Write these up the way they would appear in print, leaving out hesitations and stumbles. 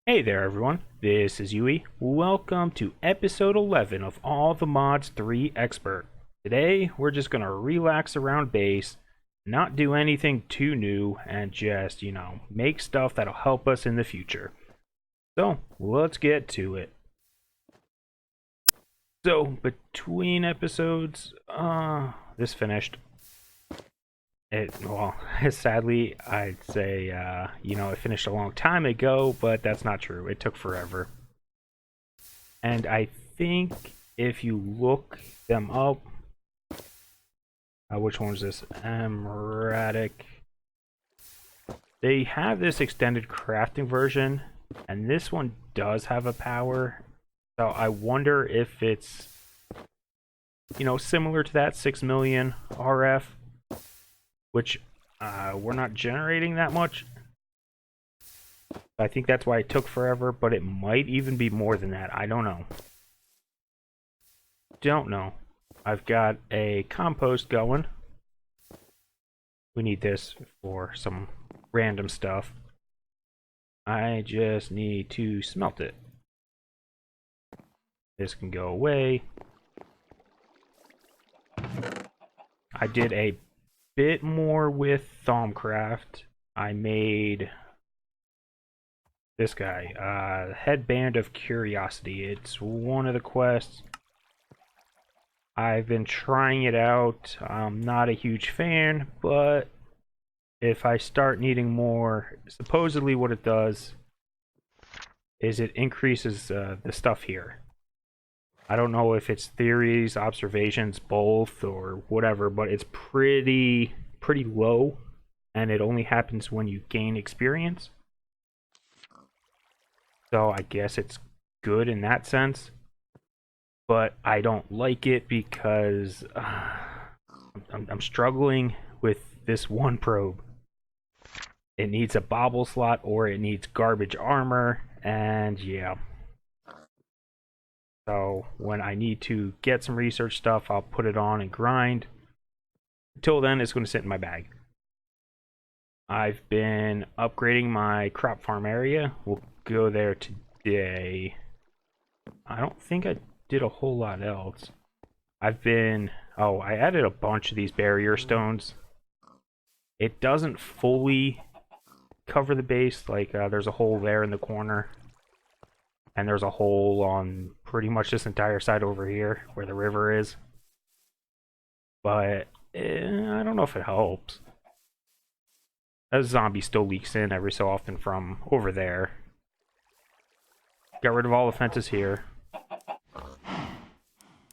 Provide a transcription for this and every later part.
Hey there, everyone. This is Yui. Welcome to episode 11 of All the Mods 3 Expert. Today, we're just going to relax around base, not do anything too new, and just, make stuff that'll help us in the future. So, let's get to it. So, between episodes, this finished. Well, sadly, I'd say, it finished a long time ago, but that's not true. It took forever. And I think if you look them up, which one is this? Amratic. They have this extended crafting version, and this one does have a power. So I wonder if it's, similar to that 6 million RF, which we're not generating that much. I think that's why it took forever, but it might even be more than that. I don't know. I've got a compost going. We need this for some random stuff. I just need to smelt it. This can go away. I did a bit more with Thaumcraft. I made this guy, Headband of Curiosity. It's one of the quests. I've been trying it out. I'm not a huge fan, but if I start needing more, supposedly what it does is it increases the stuff here. I don't know if it's theories, observations, both, or whatever, but it's pretty low, and it only happens when you gain experience. So I guess it's good in that sense, but I don't like it because I'm struggling with this one probe. It needs a bobble slot or it needs garbage armor, and yeah. So when I need to get some research stuff, I'll put it on and grind. Until then, it's going to sit in my bag. I've been upgrading my crop farm area. We'll go there today. I don't think I did a whole lot else. I added a bunch of these barrier stones. It doesn't fully cover the base. Like, there's a hole there in the corner. And there's a hole on pretty much this entire side over here where the river is. But I don't know if it helps. A zombie still leaks in every so often from over there. Got rid of all the fences here.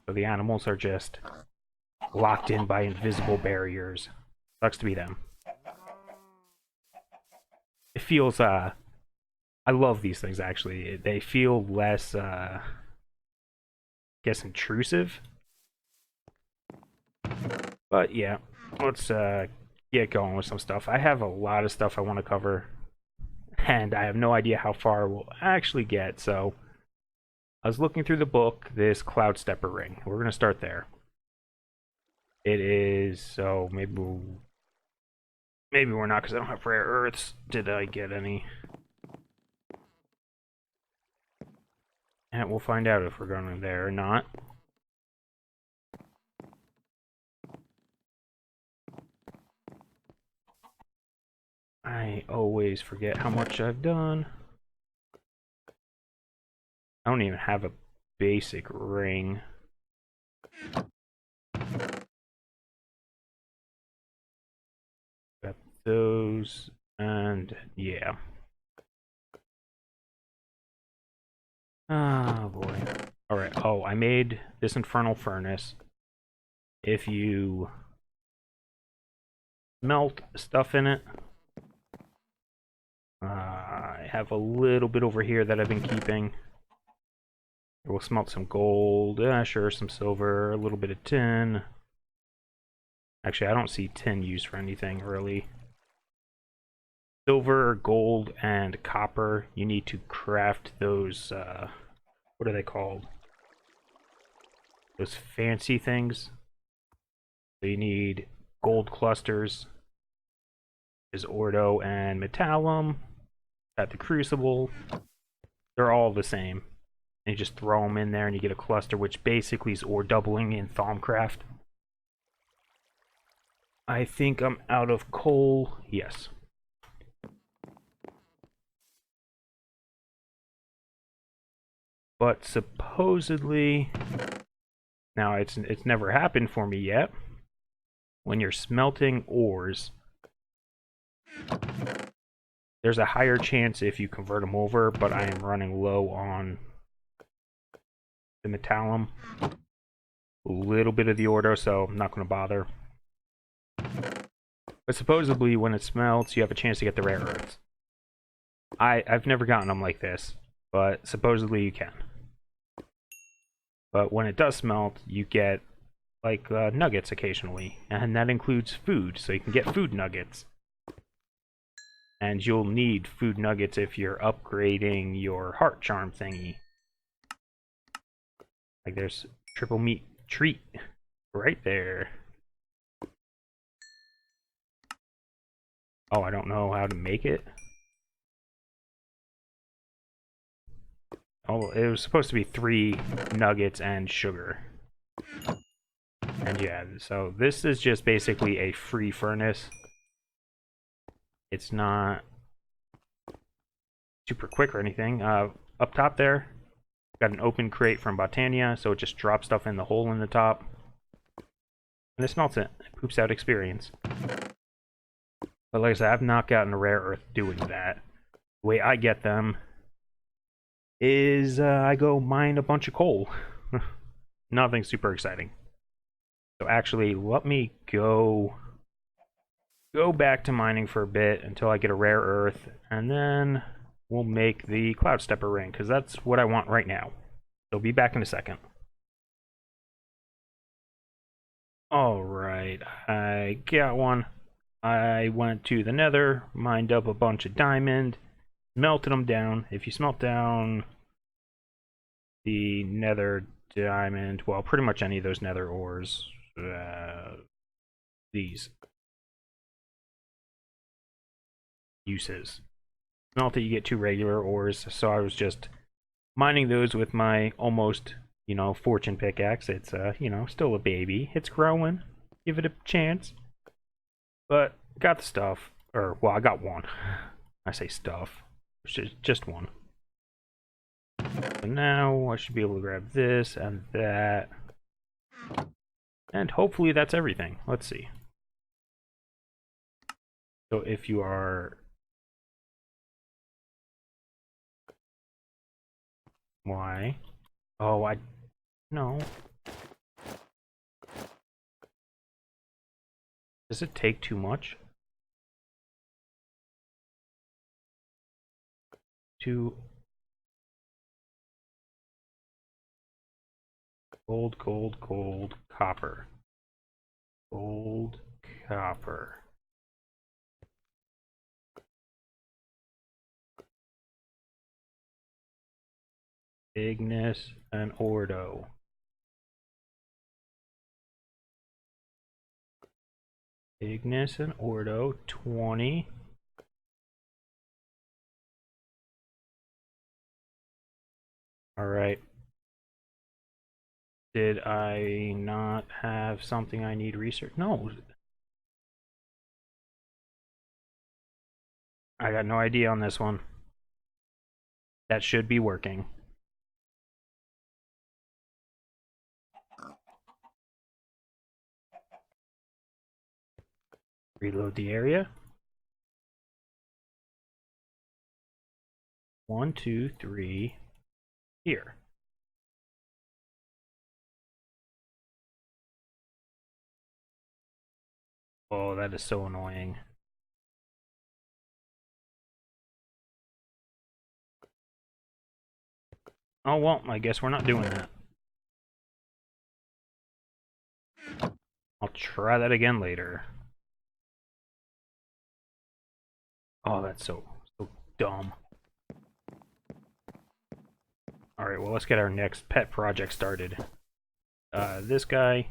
So the animals are just locked in by invisible barriers. Sucks to be them. It feels, I love these things, actually. They feel less, I guess, intrusive. But yeah, let's get going with some stuff. I have a lot of stuff I want to cover, and I have no idea how far we'll actually get, so I was looking through the book, this Cloud Stepper ring. We're going to start there. It is, so maybe we're not, because I don't have rare earths. Did I get any? And we'll find out if we're going there or not. I always forget how much I've done. I don't even have a basic ring. Got those, and yeah. Oh boy. Alright, I made this infernal furnace. If you melt stuff in it, I have a little bit over here that I've been keeping. We'll smelt some gold, sure, some silver, a little bit of tin. Actually, I don't see tin used for anything, really. Silver, gold, and copper. You need to craft those, what are they called? Those fancy things. So you need gold clusters. Is Ordo and Metallum. At the Crucible. They're all the same. And you just throw them in there and you get a cluster, which basically is ore doubling in Thaumcraft. I think I'm out of coal. Yes. But supposedly, now it's never happened for me yet. When you're smelting ores, there's a higher chance if you convert them over, but I am running low on the metallum. A little bit of the ordo, so I'm not going to bother. But supposedly when it smelts, you have a chance to get the rare earths. I've never gotten them like this, but supposedly you can. But when it does smelt, you get like nuggets occasionally, and that includes food, so you can get food nuggets. And you'll need food nuggets if you're upgrading your heart charm thingy. Like there's triple meat treat right there. Oh, I don't know how to make it. Oh, it was supposed to be 3 nuggets and sugar. And yeah, so this is just basically a free furnace. It's not super quick or anything. Up top there, got an open crate from Botania, so it just drops stuff in the hole in the top. And it smelts it. It poops out experience. But like I said, I've not gotten a rare earth doing that. The way I get them is I go mine a bunch of coal. Nothing super exciting. So actually, let me go back to mining for a bit until I get a rare earth, and then we'll make the Cloud Stepper ring, because that's what I want right now. So be back in a second. Alright, I got one. I went to the nether, mined up a bunch of diamond, melted them down. If you smelt down the nether diamond, well, pretty much any of those nether ores, these uses. Smelt it, you get 2 regular ores, so I was just mining those with my almost, fortune pickaxe. It's, still a baby. It's growing. Give it a chance. But got the stuff. Or, well, I got one. I say stuff. It's just one. So now I should be able to grab this and that. And hopefully that's everything. Let's see. So if you are... Why? Oh, no. Does it take too much? Gold, copper. Gold, copper. Ignis and Ordo. Ignis and Ordo, 20. Alright. Did I not have something I need research? No. I got no idea on this one. That should be working. Reload the area. 1, 2, 3. Here. Oh, that is so annoying. Oh, well, I guess we're not doing that. I'll try that again later. Oh, that's so dumb. Alright, well, let's get our next pet project started. This guy...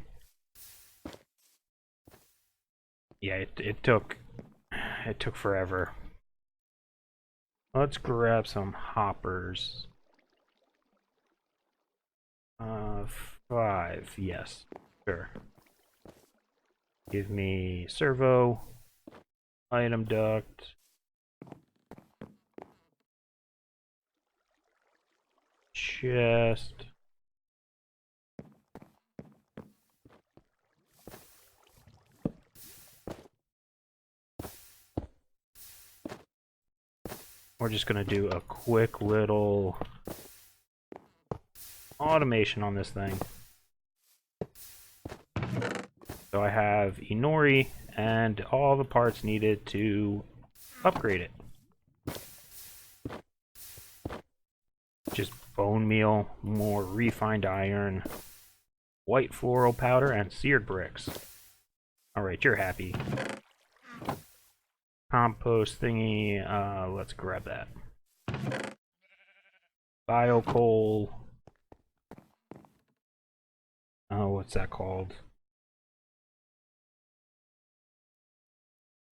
Yeah, it took forever. Let's grab some hoppers. 5, yes, sure. Give me servo, item duct, chest. We're just gonna do a quick little automation on this thing. So I have Inori and all the parts needed to upgrade it. Just bone meal, more refined iron, white floral powder, and seared bricks. Alright, you're happy. Compost thingy, let's grab that. Bio coal. Oh, what's that called?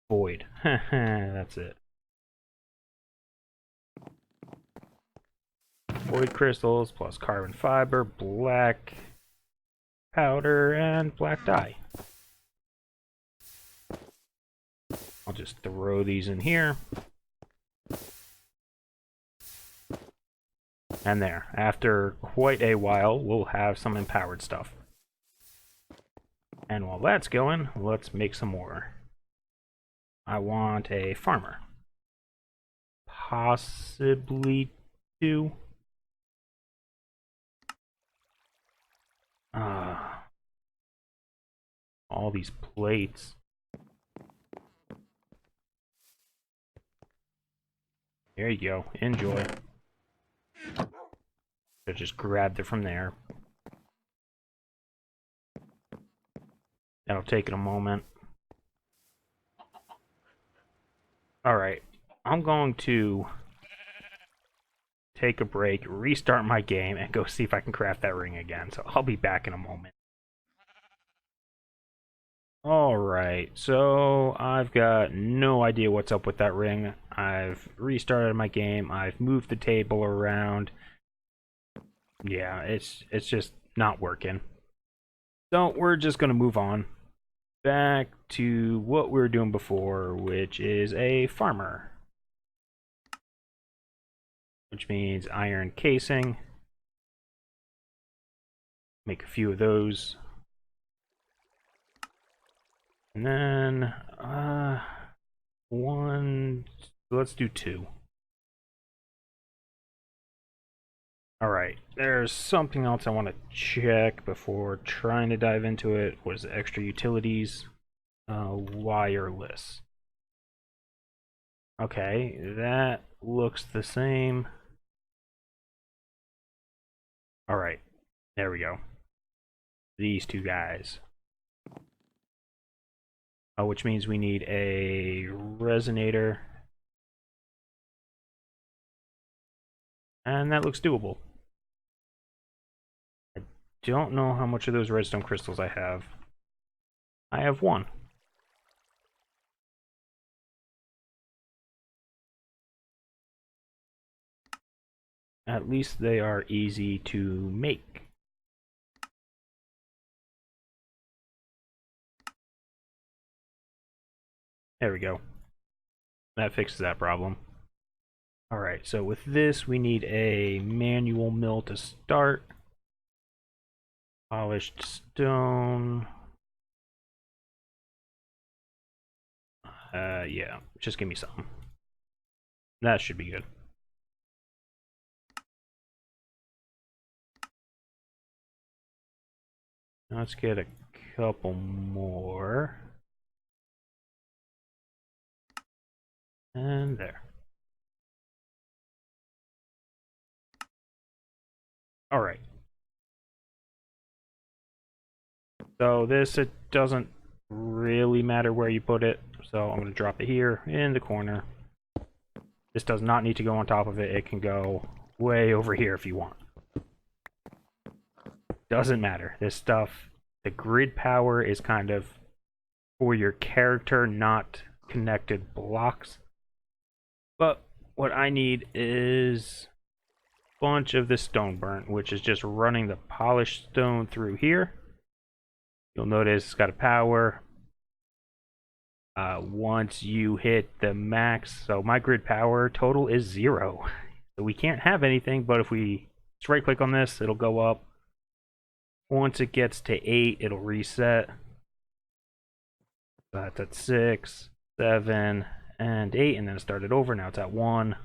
Void. That's it. Void crystals plus carbon fiber, black powder, and black dye. I'll just throw these in here. And there. After quite a while, we'll have some empowered stuff. And while that's going, let's make some more. I want a farmer. Possibly two. All these plates. There you go. Enjoy. I just grabbed it from there. That'll take it a moment. Alright. I'm going to take a break, restart my game, and go see if I can craft that ring again. So I'll be back in a moment. Alright, so I've got no idea what's up with that ring. I've restarted my game, I've moved the table around. Yeah, it's just not working. So we're just gonna move on back to what we were doing before, which is a farmer. Which means iron casing. Make a few of those. And then, let's do 2. Alright, there's something else I want to check before trying to dive into it. What is it? Extra utilities? Wireless. Okay, that looks the same. Alright, there we go. These two guys. Which means we need a resonator. And that looks doable. I don't know how much of those redstone crystals I have. I have 1. At least they are easy to make. There we go. That fixes that problem. Alright, so with this we need a manual mill to start. Polished stone. Yeah, just give me something. That should be good. Let's get a couple more. And there. Alright. So this, it doesn't really matter where you put it. So I'm going to drop it here in the corner. This does not need to go on top of it. It can go way over here if you want. Doesn't matter. This stuff, the grid power is kind of for your character, not connected blocks. But what I need is bunch of this stone burnt, which is just running the polished stone through here. You'll notice it's got a power. Once you hit the max, so my grid power total is 0. So we can't have anything, but if we just right click on this, it'll go up. Once it gets to 8, it'll reset. So that's at 6, 7, and 8, and then it started over. Now it's at 1.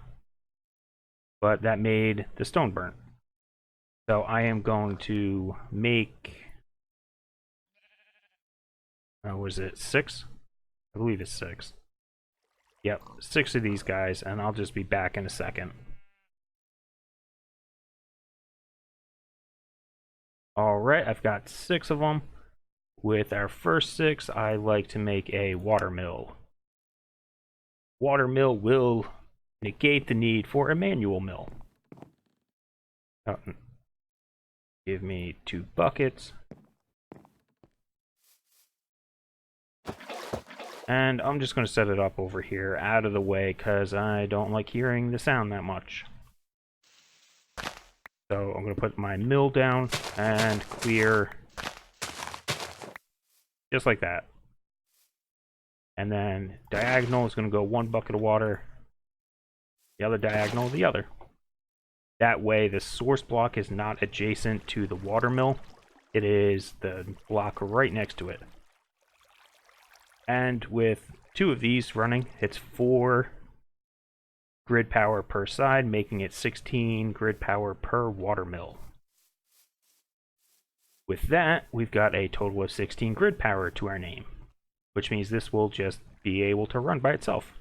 But that made the stone burnt. So I am going to make, was it 6? I believe it's 6. Yep, 6 of these guys, and I'll just be back in a second. Alright, I've got 6 of them. With our first 6, I like to make a water mill. Water mill will negate the need for a manual mill. Give me 2 buckets. And I'm just going to set it up over here out of the way because I don't like hearing the sound that much. So I'm going to put my mill down and clear just like that. And then diagonal is going to go 1 bucket of water. The other diagonal, the other. That way the source block is not adjacent to the water mill. It is the block right next to it. And with 2 of these running, it's 4 grid power per side, making it 16 grid power per water mill. With that, we've got a total of 16 grid power to our name, which means this will just be able to run by itself,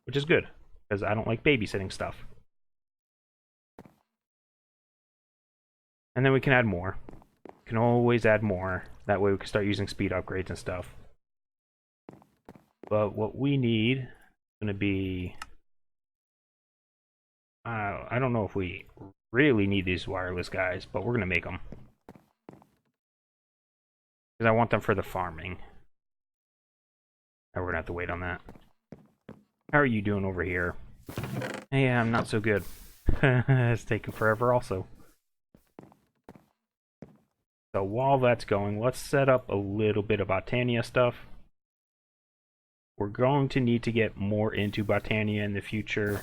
which is good, because I don't like babysitting stuff. And then we can add more. We can always add more. That way we can start using speed upgrades and stuff. But what we need is going to be... I don't know if we really need these wireless guys, but we're going to make them. Because I want them for the farming. Now we're going to have to wait on that. How are you doing over here? Hey, I'm not so good. It's taking forever also. So while that's going, let's set up a little bit of Botania stuff. We're going to need to get more into Botania in the future.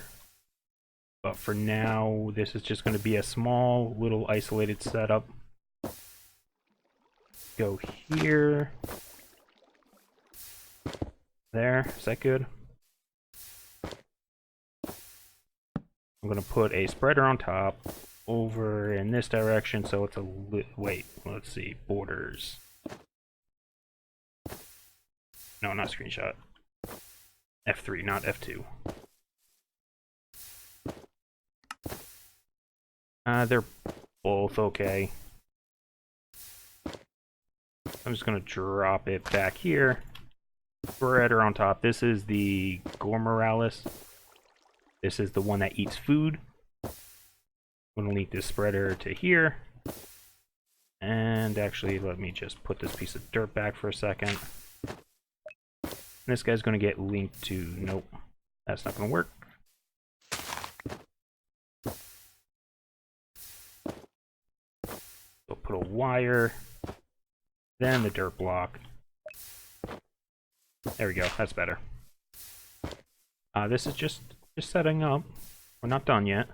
But for now, this is just going to be a small, little isolated setup. Go here. There, is that good? I'm going to put a spreader on top over in this direction, so it's a wait, let's see, borders. No, not screenshot. F3, not F2. They're both okay. I'm just going to drop it back here. Spreader on top. This is the Gormoralis. This is the one that eats food. I'm going to link this spreader to here. And actually, let me just put this piece of dirt back for a second. This guy's going to get linked to... Nope, that's not going to work. So put a wire, then the dirt block. There we go, that's better. This is just setting up. We're not done yet.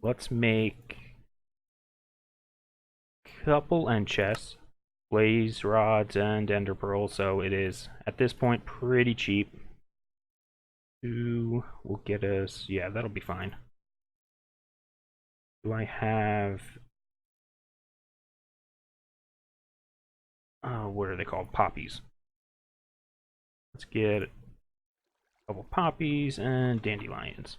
Let's make a couple end chests, blaze rods, and ender pearls. So it is at this point pretty cheap. 2 will get us, yeah, that'll be fine. Do I have... what are they called? Poppies. Let's get a couple poppies and dandelions.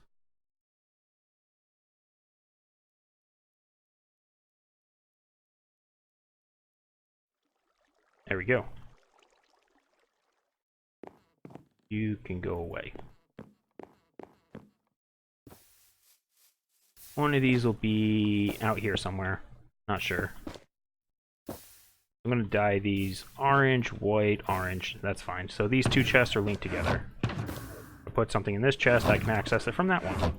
There we go. You can go away. One of these will be out here somewhere. Not sure. I'm going to dye these orange, white, orange. That's fine. So these 2 chests are linked together. If I put something in this chest, I can access it from that one.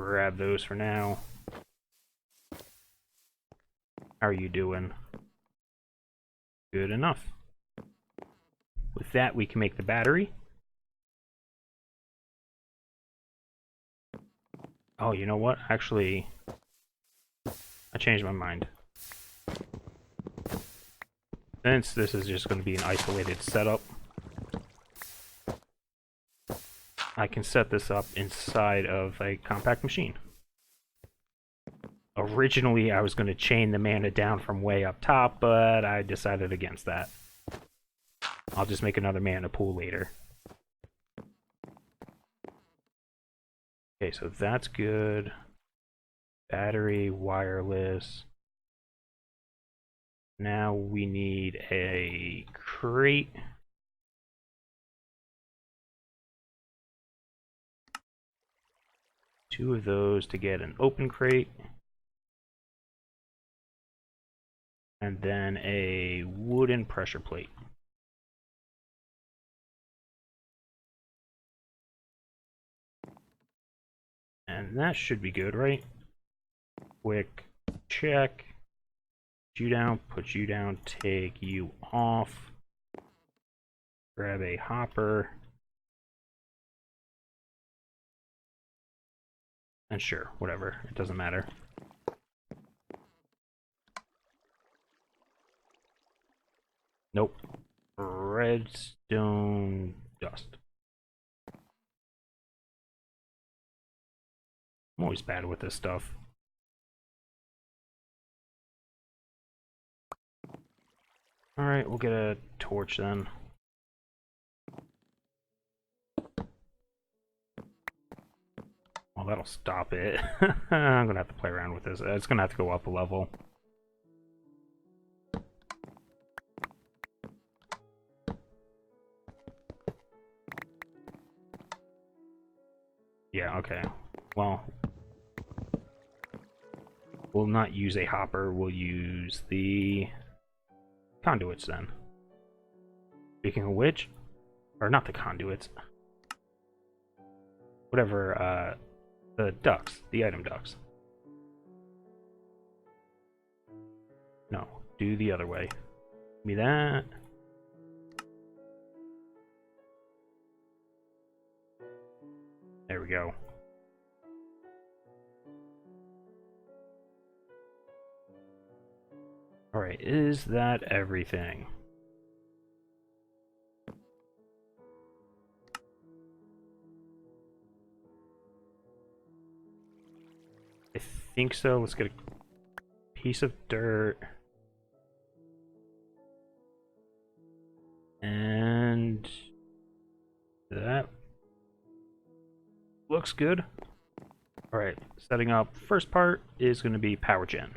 grab those for now. How are you doing? Good enough. With that, we can make the battery. Oh, you know what? Actually, I changed my mind. Since this is just going to be an isolated setup, I can set this up inside of a compact machine. Originally, I was going to chain the mana down from way up top, but I decided against that. I'll just make another mana pool later. Okay, so that's good. Battery, wireless. Now we need a crate. Two of those to get an open crate. And then a wooden pressure plate. And that should be good, right? Quick check. Put you down, take you off. Grab a hopper. And sure, whatever, it doesn't matter. Nope. Redstone dust. I'm always bad with this stuff. Alright, we'll get a torch then. Well, that'll stop it. I'm gonna have to play around with this. It's gonna have to go up a level. Yeah, okay. Well, we'll not use a hopper, we'll use the conduits then. Speaking of which, or not the conduits, whatever, the ducts, the item ducts. No, do the other way. Give me that. There we go. Alright, is that everything? I think so. Let's get a piece of dirt. And that looks good. Alright, setting up. First part is going to be power gen.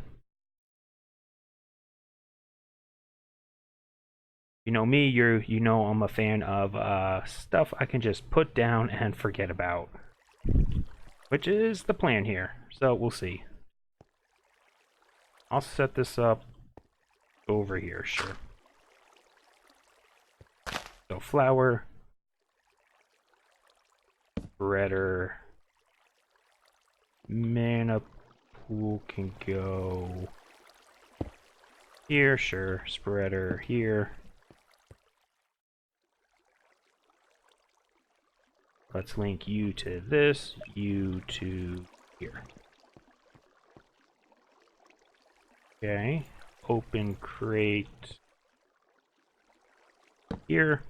You know me, you know I'm a fan of stuff I can just put down and forget about. Which is the plan here, so we'll see. I'll set this up over here, sure. So flour, spreader, mana pool can go here, sure, spreader here. Let's link you to this, you to here. Okay, open crate here,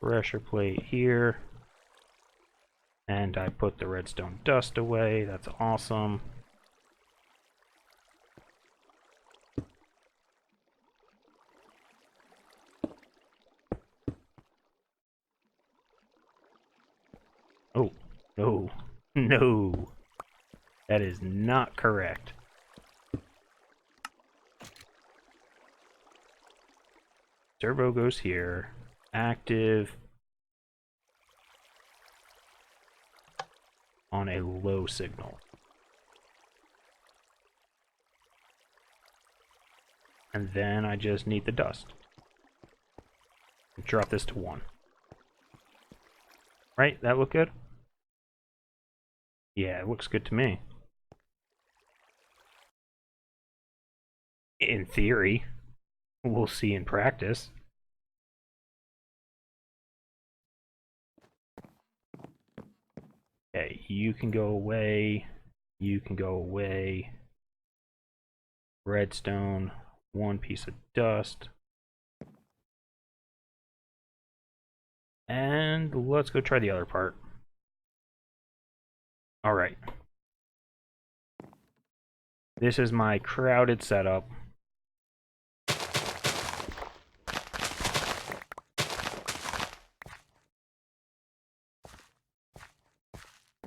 pressure plate here, and I put the redstone dust away. That's awesome. Oh, no, no, that is not correct. Servo goes here, active on a low signal. And then I just need the dust. Drop this to 1. Right, that look good? Yeah, it looks good to me. In theory. We'll see in practice. Okay, you can go away. You can go away. Redstone, one piece of dust. And let's go try the other part. Alright. This is my crowded setup.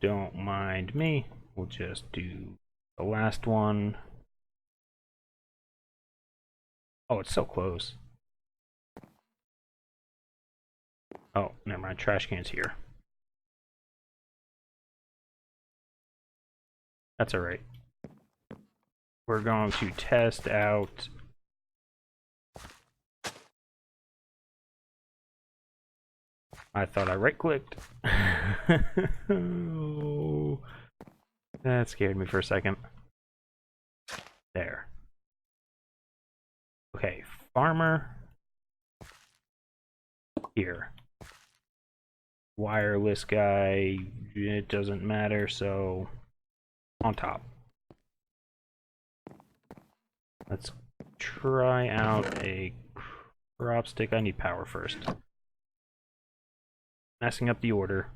Don't mind me. We'll just do the last one. Oh, it's so close. Oh, never mind. Trash can's here. That's alright. We're going to test out... I thought I right-clicked. Oh, that scared me for a second. There. Okay, farmer. Here. Wireless guy, it doesn't matter, so on top. Let's try out a crop stick. I need power first. Messing up the order.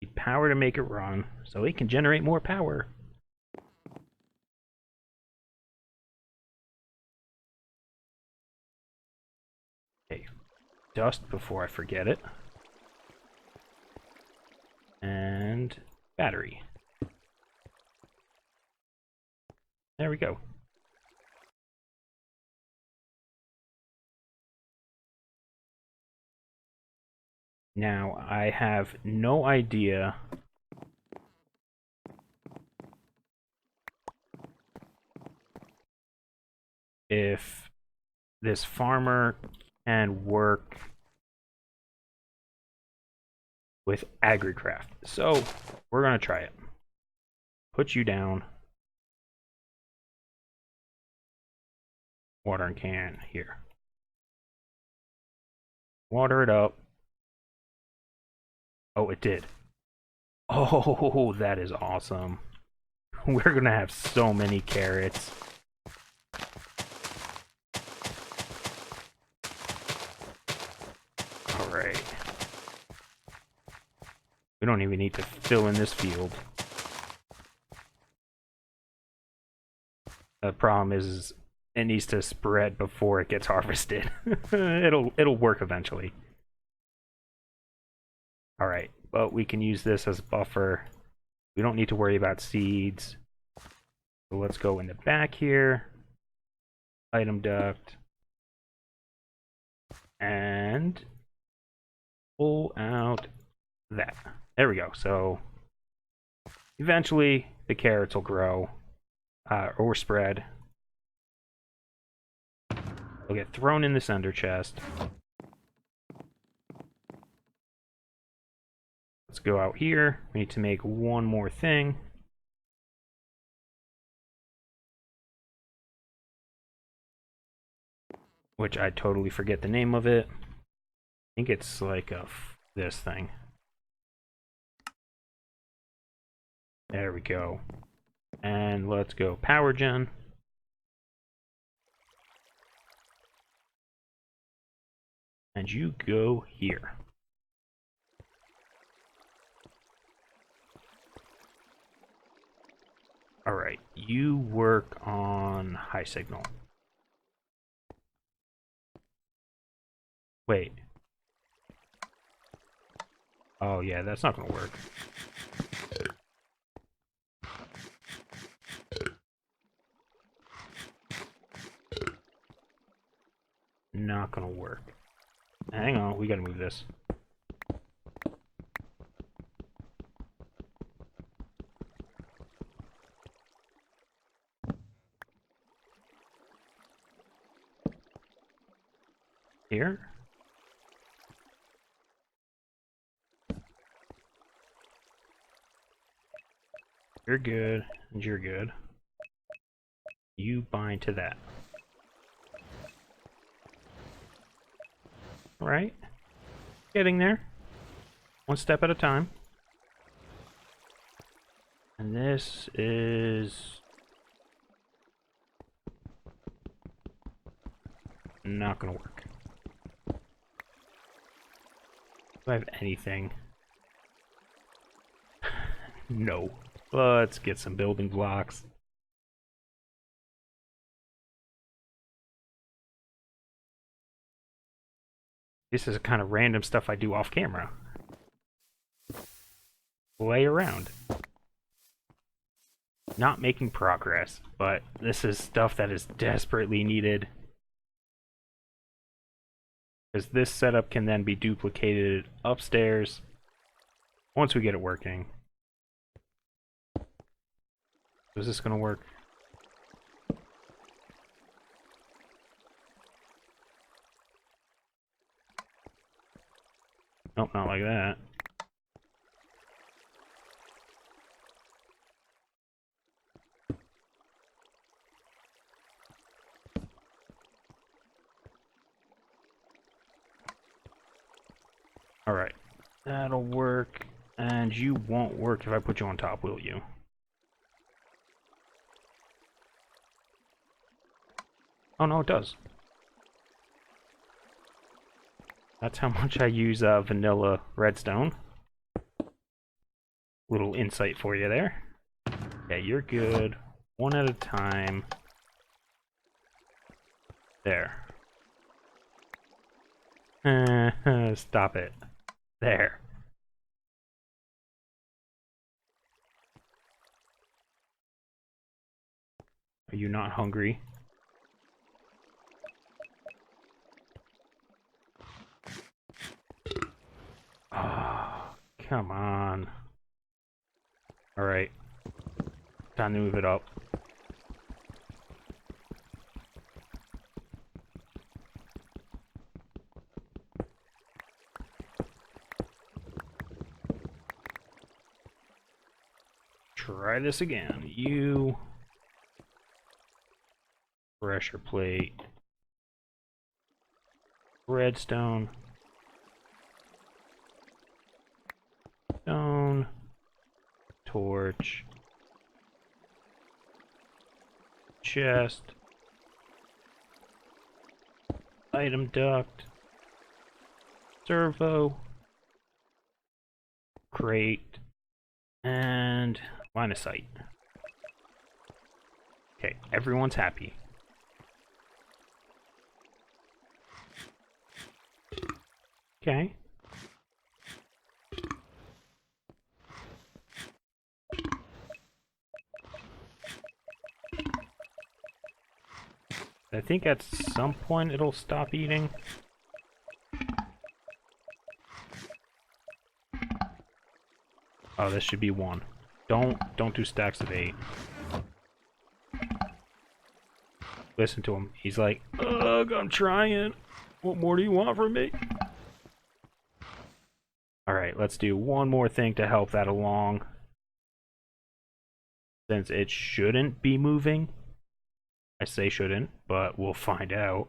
Need power to make it run, so it can generate more power. Okay, dust before I forget it. And battery. There we go. Now, I have no idea if this farmer can work with AgriCraft. So, we're going to try it. Put you down. Watering can here. Water it up. Oh, it did. Oh, that is awesome. We're gonna have so many carrots. Alright. We don't even need to fill in this field. The problem is it needs to spread before it gets harvested. It'll work eventually. Alright, but we can use this as a buffer. We don't need to worry about seeds. So let's go in the back here. Item duct. And pull out that. There we go. So eventually the carrots will grow or spread. They'll get thrown in this ender chest. Let's go out here. We need to make one more thing. Which I totally forget the name of it. I think it's like this thing. There we go. And let's go power gen. And you go here. Alright, you work on high signal. Wait. Oh yeah, that's not gonna work. Not gonna work. Hang on, we gotta move this. Here? You're good, and you're good. You bind to that. Right? Getting there. One step at a time. And this is not gonna work. Do I have anything? No. Let's get some building blocks. This is the kind of random stuff I do off camera. Lay around. Not making progress, but this is stuff that is desperately needed. Because this setup can then be duplicated upstairs once we get it working. Is this going to work? Nope, not like that. Alright, that'll work. And you won't work if I put you on top, will you? Oh no, it does. That's how much I use vanilla redstone. Little insight for you there. Yeah, you're good. One at a time. There. Stop it. There. Are you not hungry? Oh, come on. Alright. Time to move it up. Try this again. You... Pressure plate. Redstone. Stone. Torch. Chest. Item duct. Servo. Crate. And line of sight. Okay, everyone's happy. Okay. I think at some point it'll stop eating. Oh, this should be one. Don't do stacks of 8. Listen to him. He's like, ugh, I'm trying. What more do you want from me? Alright, let's do one more thing to help that along. Since it shouldn't be moving. I say shouldn't, but we'll find out.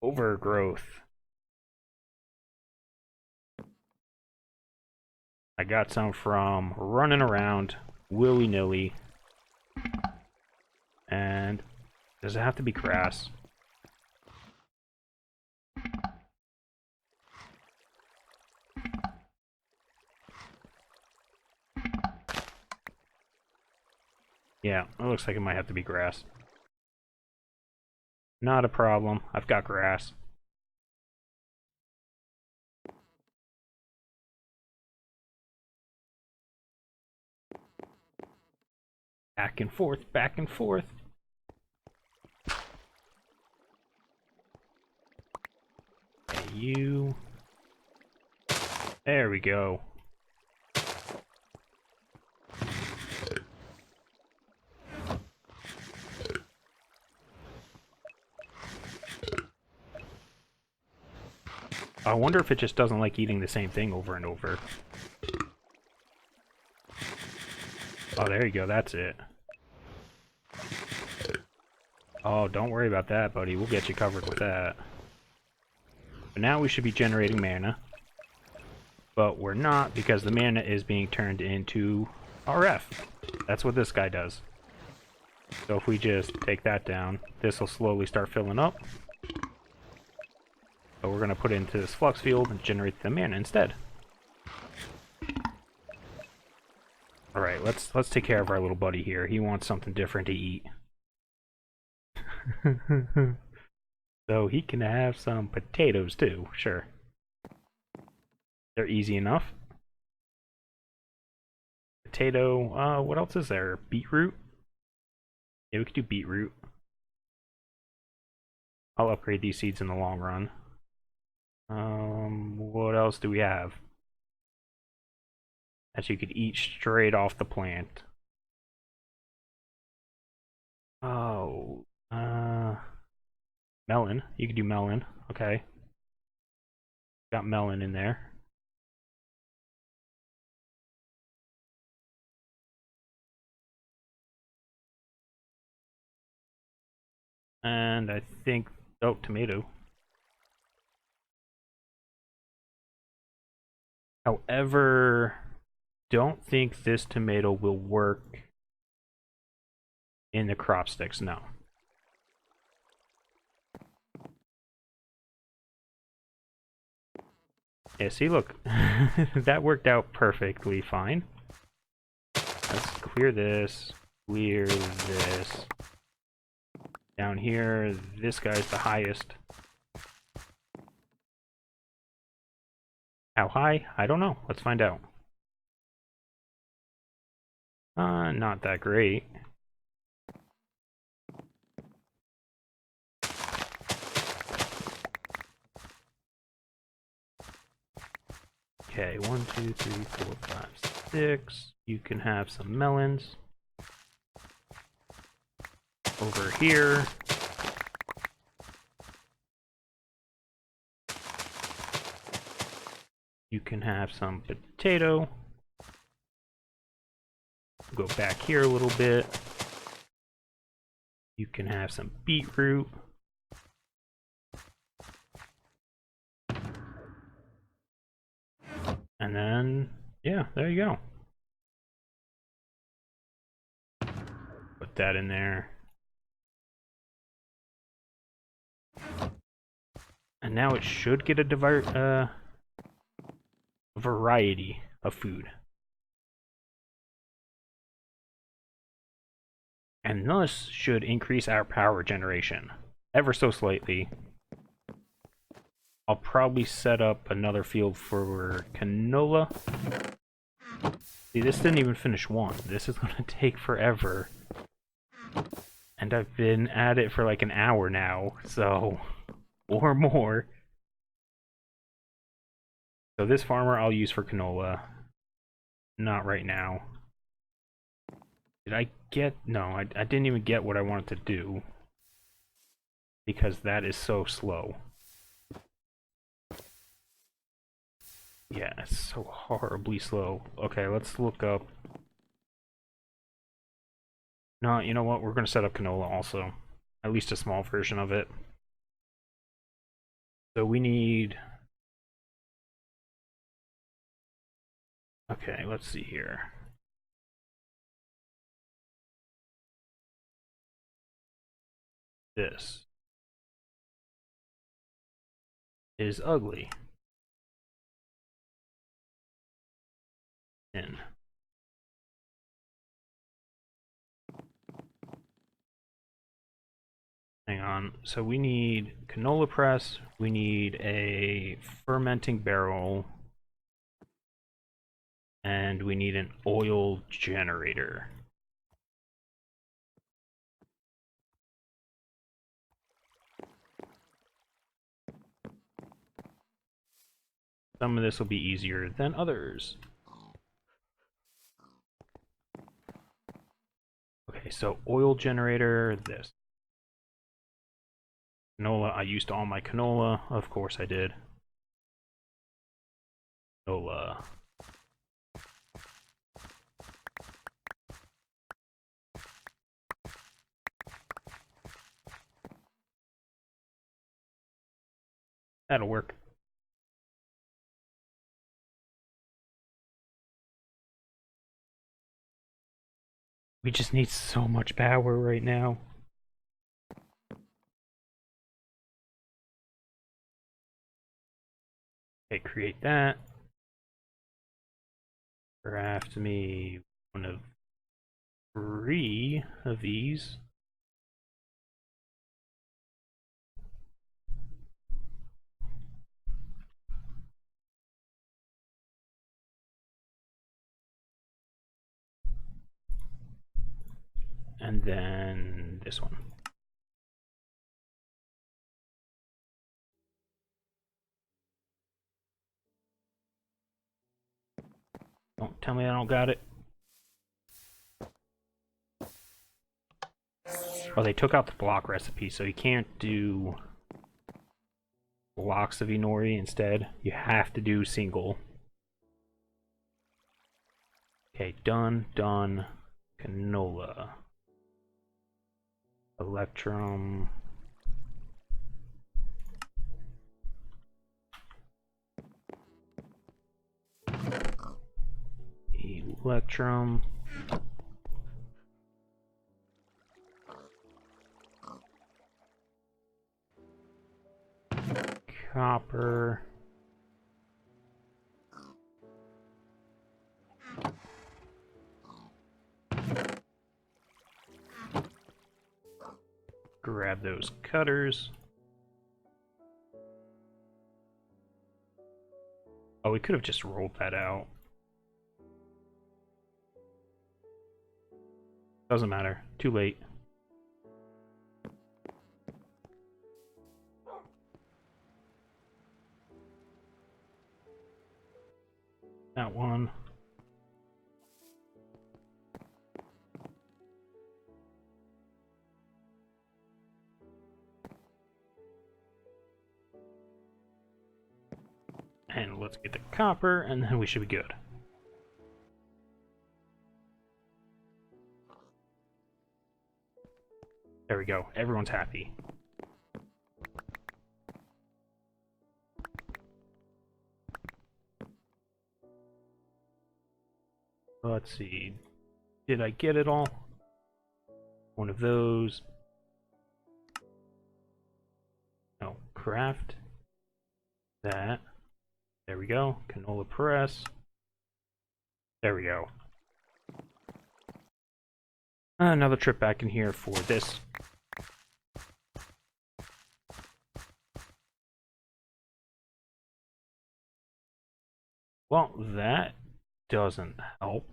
Overgrowth. I got some from running around willy-nilly. And does it have to be grass? Yeah, it looks like it might have to be grass. Not a problem. I've got grass. Back and forth, back and forth. Okay, you. There we go. I wonder if it just doesn't like eating the same thing over and over. Oh, there you go. That's it. Oh, don't worry about that, buddy. We'll get you covered with that. But now we should be generating mana. But we're not, because the mana is being turned into RF. That's what this guy does. So if we just take that down, this will slowly start filling up. So we're going to put it into this flux field and generate the mana instead. Alright, let's take care of our little buddy here. He wants something different to eat. So he can have some potatoes too, sure. They're easy enough. Potato, what else is there? Beetroot? Yeah, we could do beetroot. I'll upgrade these seeds in the long run. What else do we have that you could eat straight off the plant? Oh, melon. You could do melon. Okay. Got melon in there. And I think, oh, tomato. However, don't think this tomato will work in the crop sticks, no. Yeah, see, look, that worked out perfectly fine. Let's clear this, clear this. Down here, this guy's the highest. How high? I don't know. Let's find out. Not that great. Okay, 1, 2, 3, 4, 5, 6. You can have some melons. Over here. You can have some potato. Go back here a little bit. You can have some beetroot. And then, yeah, there you go. Put that in there. And now it should get a variety of food. And this should increase our power generation ever so slightly. I'll probably set up another field for canola. See, this didn't even finish one. This is going to take forever. And I've been at it for like an hour now, so... or more. So this farmer I'll use for canola. Not right now. Did I get... no, I didn't even get what I wanted to do. Because that is so slow. Yeah, it's so horribly slow. Okay, let's look up... no, you know what? We're going to set up canola also. At least a small version of it. So we need... okay, let's see here. This is ugly. In. Hang on, so we need canola press, we need a fermenting barrel, and we need an oil generator. Some of this will be easier than others. Okay, so oil generator, this. Canola, I used all my canola. Of course I did. Canola. That'll work. We just need so much power right now. Okay, create that. Craft me one of 3 of these. And then this one. Don't tell me I don't got it. Oh, they took out the block recipe, so you can't do blocks of Inori instead. You have to do single. Okay, done, done. Canola. Electrum. Electrum. Copper. Grab those cutters. Oh, we could have just rolled that out. Doesn't matter. Too late. That one. And let's get the copper, and then we should be good. There we go. Everyone's happy. Let's see. Did I get it all? One of those. No. Craft. That. There we go. Canola press. There we go. Another trip back in here for this. Well, that doesn't help.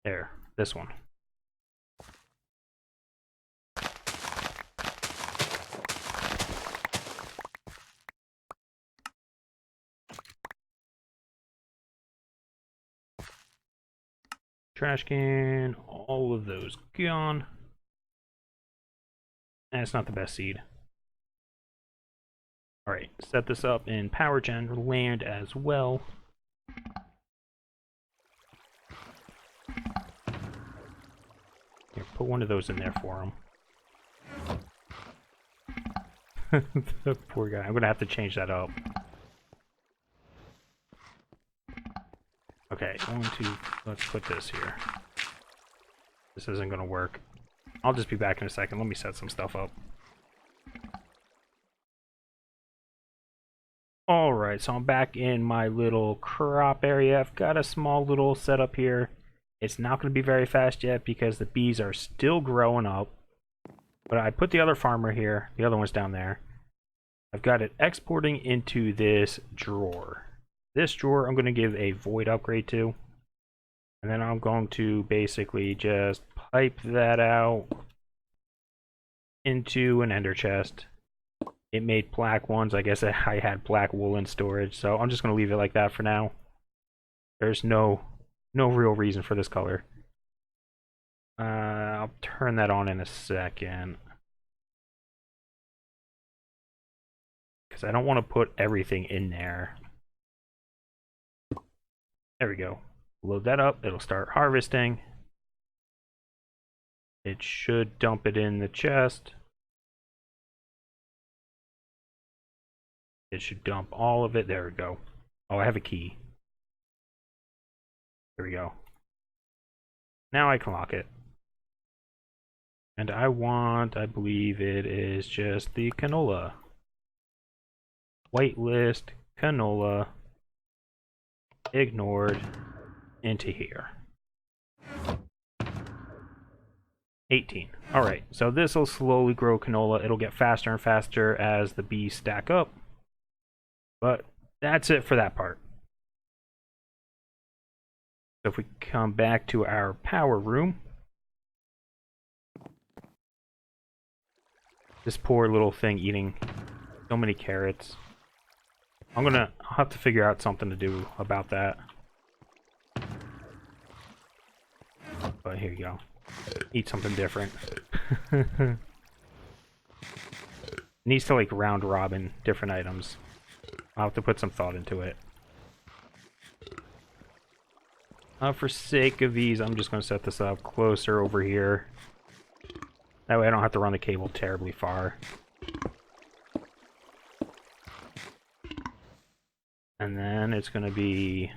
There, this one. Trash can, all of those gone. And it's not the best seed. Alright, set this up in Power Gen land as well. Here, put one of those in there for him. The poor guy. I'm gonna have to change that up. Okay, let's put this here. This isn't gonna work. I'll just be back in a second. Let me set some stuff up. Alright, so I'm back in my little crop area. I've got a small little setup here. It's not going to be very fast yet because the bees are still growing up. But I put the other farmer here. The other one's down there. I've got it exporting into this drawer. This drawer I'm going to give a void upgrade to. And then I'm going to basically just pipe that out into an ender chest. It made black ones. I guess I had black wool in storage, so I'm just going to leave it like that for now. There's no real reason for this color. I'll turn that on in a second. Because I don't want to put everything in there. There we go. Load that up. It'll start harvesting. It should dump it in the chest. It should dump all of it. There we go. Oh, I have a key. There we go. Now I can lock it. And I believe it is just the canola. Whitelist, canola, ignored, into here. 18. Alright, so this will slowly grow canola. It'll get faster and faster as the bees stack up. But that's it for that part. So if we come back to our power room, this poor little thing eating so many carrots. I'll have to figure out something to do about that. But here you go. Eat something different. Needs to like round robin different items. I'll have to put some thought into it. For sake of ease, I'm just going to set this up closer over here. That way I don't have to run the cable terribly far. And then it's going to be...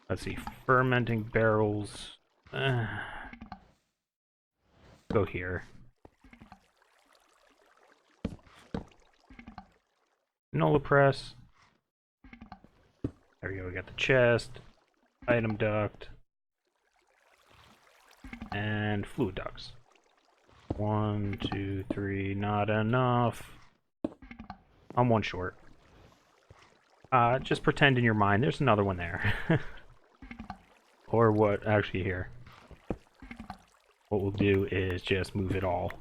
Let's see, fermenting barrels. Go here. Canola press. There we go, we got the chest, item duct, and fluid ducts. 1, 2, 3, not enough. I'm one short. Just pretend in your mind there's another one there. Or what, actually here. What we'll do is just move it all.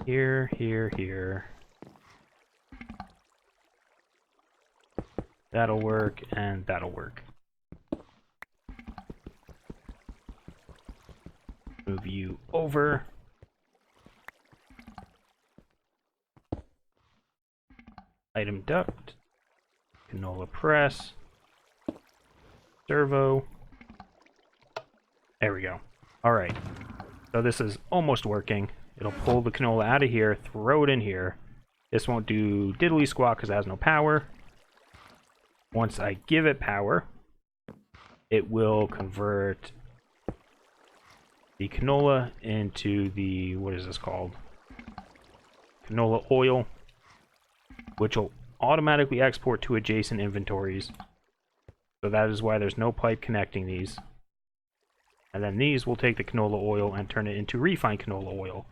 Here, here, here. That'll work, and that'll work. Move you over. Item duct. Canola press. Servo. There we go. Alright. So this is almost working. It'll pull the canola out of here, throw it in here. This won't do diddly squat because it has no power. Once I give it power, it will convert the canola into the, what is this called? Canola oil, which will automatically export to adjacent inventories. So that is why there's no pipe connecting these. And then these will take the canola oil and turn it into refined canola oil,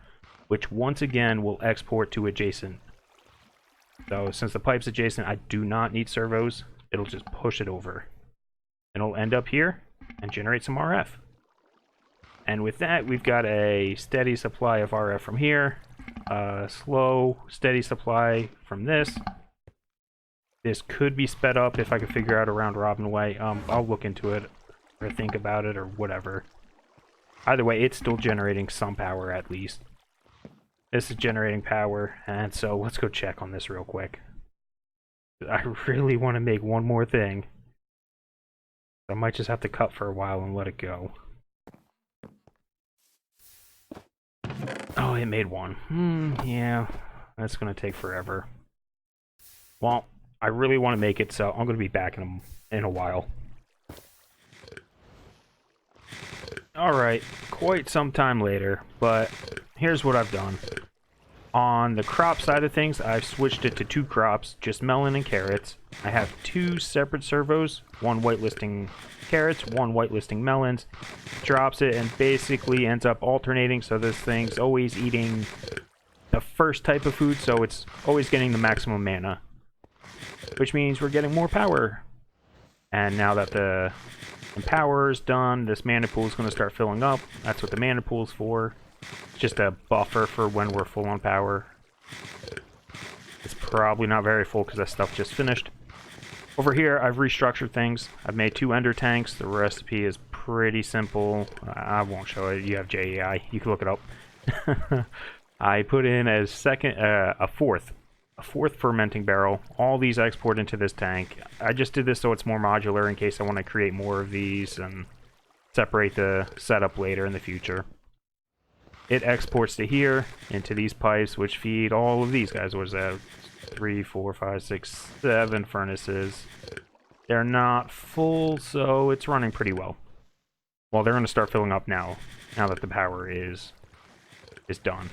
which once again will export to adjacent. So since the pipe's adjacent, I do not need servos. It'll just push it over. And it'll end up here and generate some RF. And with that, we've got a steady supply of RF from here. Slow, steady supply from this. This could be sped up if I could figure out a round robin way. I'll look into it or think about it or whatever. Either way, it's still generating some power at least. This is generating power, and so let's go check on this real quick. I really want to make one more thing. I might just have to cut for a while and let it go. Oh, it made one. Yeah, that's going to take forever. Well, I really want to make it, so I'm going to be back in a while. Alright, quite some time later, but here's what I've done. On the crop side of things, I've switched it to 2 crops, just melon and carrots. I have 2 separate servos, one whitelisting carrots, one whitelisting melons. Drops it and basically ends up alternating, so this thing's always eating the first type of food, so it's always getting the maximum mana. Which means we're getting more power. And now that the power is done, this mana pool is going to start filling up. That's what the mana pool is for. It's just a buffer for when we're full on power. It's probably not very full because that stuff just finished. Over here, I've restructured things. I've made 2 ender tanks. The recipe is pretty simple. I won't show it. You have JEI. You can look it up. I put in a fourth fermenting barrel. All these export into this tank. I just did this so it's more modular in case I want to create more of these and separate the setup later in the future. it exports to here into these pipes, which feed all of these guys. What is that? 3, 4, 5, 6, 7 furnaces. They're not full, so it's running pretty well. Well, they're going to start filling up now that the power is done.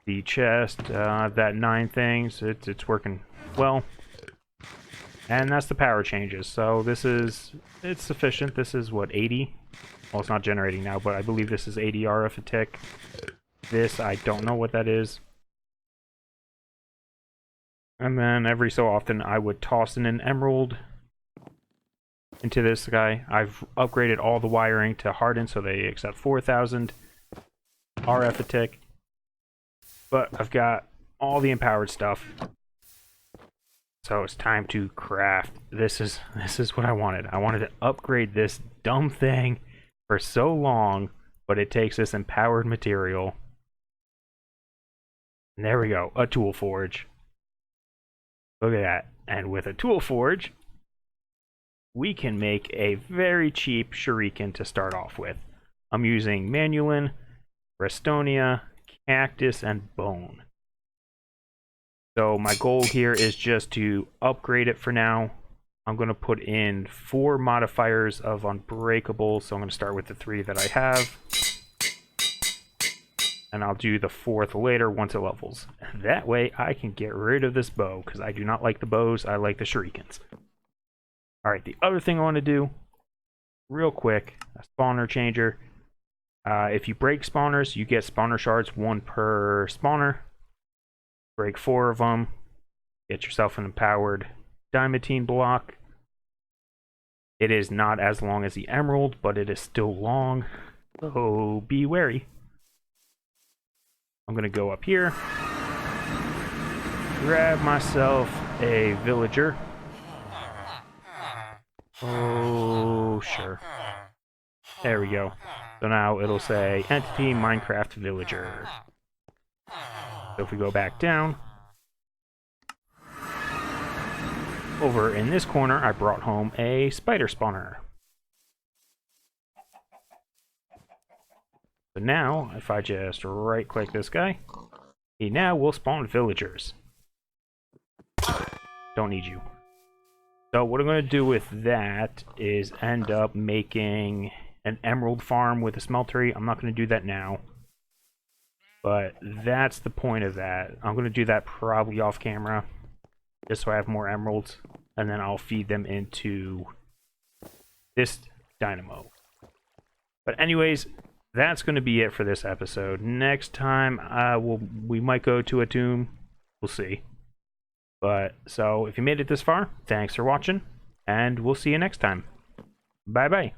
The chest, that 9 things, it's working well. And that's the power changes. So it's sufficient. This is what, 80? Well, it's not generating now, but I believe this is 80 RF a tick. This, I don't know what that is. And then every so often I would toss in an emerald into this guy. I've upgraded all the wiring to harden so they accept 4,000 RF a tick. But I've got all the empowered stuff. So it's time to craft. This is what I wanted. I wanted to upgrade this dumb thing for so long, but it takes this empowered material. And there we go, a tool forge. Look at that. And with a tool forge, we can make a very cheap shuriken to start off with. I'm using manulin, restonia, cactus, and bone. So my goal here is just to upgrade it for now. I'm going to put in 4 modifiers of unbreakable, so I'm going to start with the 3 that I have. And I'll do the 4th later once it levels. That way I can get rid of this bow, because I do not like the bows, I like the shurikens. Alright, the other thing I want to do, real quick, a spawner changer. If you break spawners, you get spawner shards, 1 per spawner. Break 4 of them, get yourself an empowered ATMTeam block. It is not as long as the emerald, but it is still long, so be wary. I'm gonna go up here, grab myself a villager. Oh, sure. There we go. So now it'll say Entity Minecraft Villager. So if we go back down, over in this corner, I brought home a spider spawner. So now, if I just right-click this guy, he now will spawn villagers. Don't need you. So what I'm going to do with that is end up making an emerald farm with a smeltery. I'm not going to do that now. But that's the point of that. I'm going to do that probably off camera, just so I have more emeralds, and then I'll feed them into this dynamo. But anyways, that's going to be it for this episode. Next time, we might go to a tomb. We'll see. But, so, if you made it this far, thanks for watching, and we'll see you next time. Bye-bye.